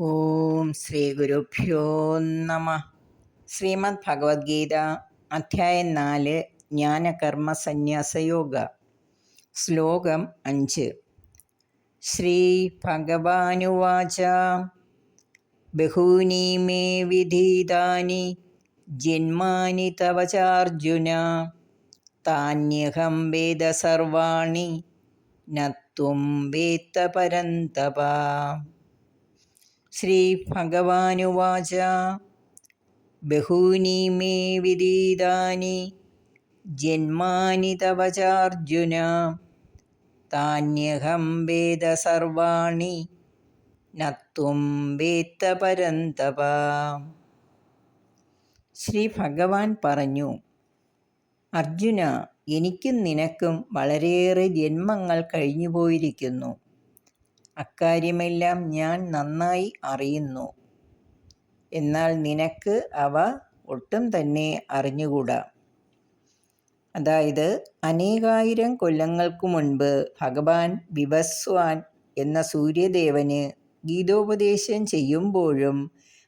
ഓം ശ്രീ ഗുരുഭ്യോ നമ. ശ്രീമദ് ഭഗവത്ഗീത അധ്യായം 4 ജ്ഞാനകർമ്മ സന്യാസയോഗ. ശ്ലോകം 5. ശ്രീ ഭഗവാനുവാച ബഹൂനി മേ വിധീതാനി ജന്മാനി തവ ചാർജുന താന്യഹം വേദ സർവാണി നത്വം വേത്ത പരന്തപ. ശ്രീ ഭഗവാനുവാച ബഹൂനി മേ വിദീതാനി ജന്മാനി തവ ചാർജുന താന്യഹം വേദ സർവാണി നത്വം വേത്ത പരന്തപ. ശ്രീ ഭഗവാൻ പറഞ്ഞു, അർജുന, എനിക്കും നിനക്കും വളരെയേറെ ജന്മങ്ങൾ കഴിഞ്ഞുപോയിരിക്കുന്നു. അക്കാര്യമെല്ലാം ഞാൻ നന്നായി അറിയുന്നു. എന്നാൽ നിനക്ക് അവ ഒട്ടും തന്നെ അറിഞ്ഞുകൂടാ. അതായത്, അനേകായിരം കൊല്ലങ്ങൾക്കു മുൻപ് ഭഗവാൻ വിവസ്വാൻ എന്ന സൂര്യദേവന് ഗീതോപദേശം ചെയ്യുമ്പോഴും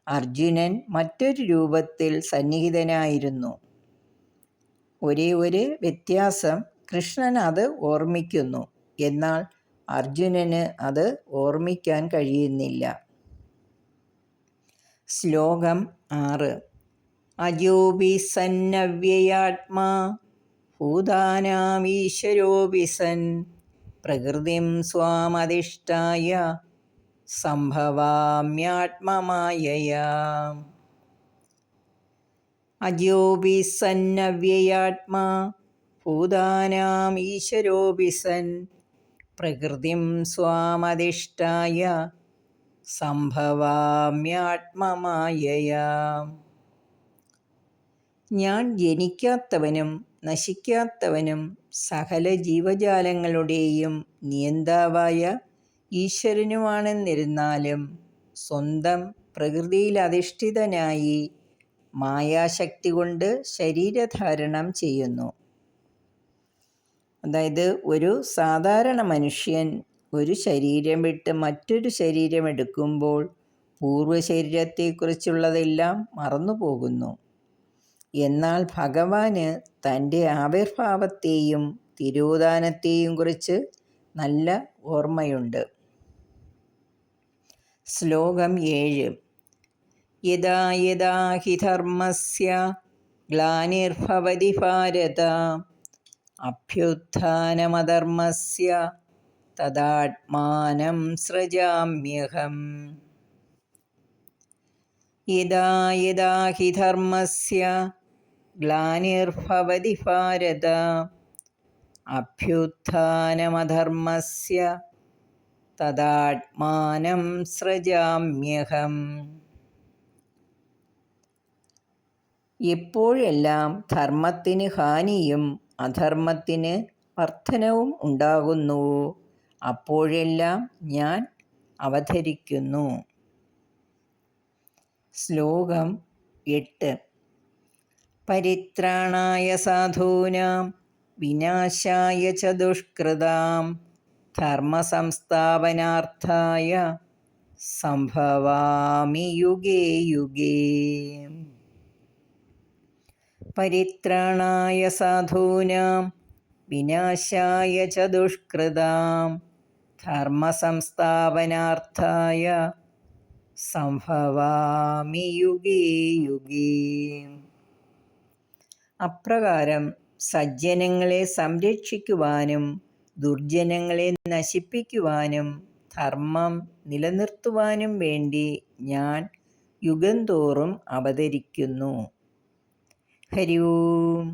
അർജുനൻ മറ്റൊരു രൂപത്തിൽ സന്നിഹിതനായിരുന്നു. ഒരേ ഒരു വ്യത്യാസം, കൃഷ്ണൻ അത് ഓർമ്മിക്കുന്നു, എന്നാൽ അർജുനന് അത് ഓർമ്മിക്കാൻ കഴിയുന്നില്ല. ശ്ലോകം 6. അജോപി സന്നവ്യയാത്മാ ഭൂതാനാമീശ്വരോപി സൻ പ്രകൃതിം സ്വാമധിഷ്ഠായ സംഭവാമ്യാത്മമായയാ. അജോപി സന്നവ്യയാത്മാ ഭൂതാനാമീശ്വരോപി സൻ പ്രകൃതിം സ്വാമധിഷ്ഠായ സംഭവാമ്യാത്മമായയാ. ഞാൻ ജനിക്കാത്തവനും നശിക്കാത്തവനും സകല ജീവജാലങ്ങളുടെയും നിയന്താവായ ഈശ്വരനുമാണെന്നിരുന്നാലും സ്വന്തം പ്രകൃതിയിൽ അധിഷ്ഠിതനായി മായാശക്തി കൊണ്ട് ശരീരധാരണം ചെയ്യുന്നു. അതായത്, ഒരു സാധാരണ മനുഷ്യൻ ഒരു ശരീരം വിട്ട് മറ്റൊരു ശരീരം എടുക്കുമ്പോൾ പൂർവ്വശരീരത്തെക്കുറിച്ചുള്ളതെല്ലാം മറന്നുപോകുന്നു. എന്നാൽ ഭഗവാന് തൻ്റെ ആവിർഭാവത്തെയും തിരോധാനത്തെയും കുറിച്ച് നല്ല ഓർമ്മയുണ്ട്. ശ്ലോകം 7. യദാ യദാ ഹി ധർമ്മസ്യ ഗ്ലാനിർഭവതി ഭാരത അഭ്യുത്ഥാനമധർമ്മസ്യ തദാത്മാനം സൃജാമ്യഹം. യദാ യദാ ഹി ധർമ്മസ്യ ഗ്ലാനിർഭവതി ഭാരത അഭ്യുത്ഥാനമധർമ്മസ്യ തദാത്മാനം സൃജാമ്യഹം. എപ്പോഴെല്ലാം ധർമ്മത്തിന് ഹാനിയും അധർമ്മത്തിന് വർധനവും ഉണ്ടാകുന്നുവോ അപ്പോഴെല്ലാം ഞാൻ അവതരിക്കുന്നു. ശ്ലോകം 8. പരിത്രാണായ സാധൂനാം വിനാശായ ച ദുഷ്കൃതാം ധർമ്മസംസ്ഥാപനാർത്ഥായ സംഭവാമി യുഗേ യുഗേ. പരിത്രാണായ സാധൂനാം വിനാശായ ച ദുഷ്കൃതാം ധർമ്മസംസ്ഥാപനാർത്ഥായ സംഭവാമി യുഗേ യുഗേ. അപ്രകാരം സജ്ജനങ്ങളെ സംരക്ഷിക്കുവാനും ദുർജനങ്ങളെ നശിപ്പിക്കുവാനും ധർമ്മം നിലനിർത്തുവാനും വേണ്ടി ഞാൻ യുഗം തോറും അവതരിക്കുന്നു. ഹരി ഓം.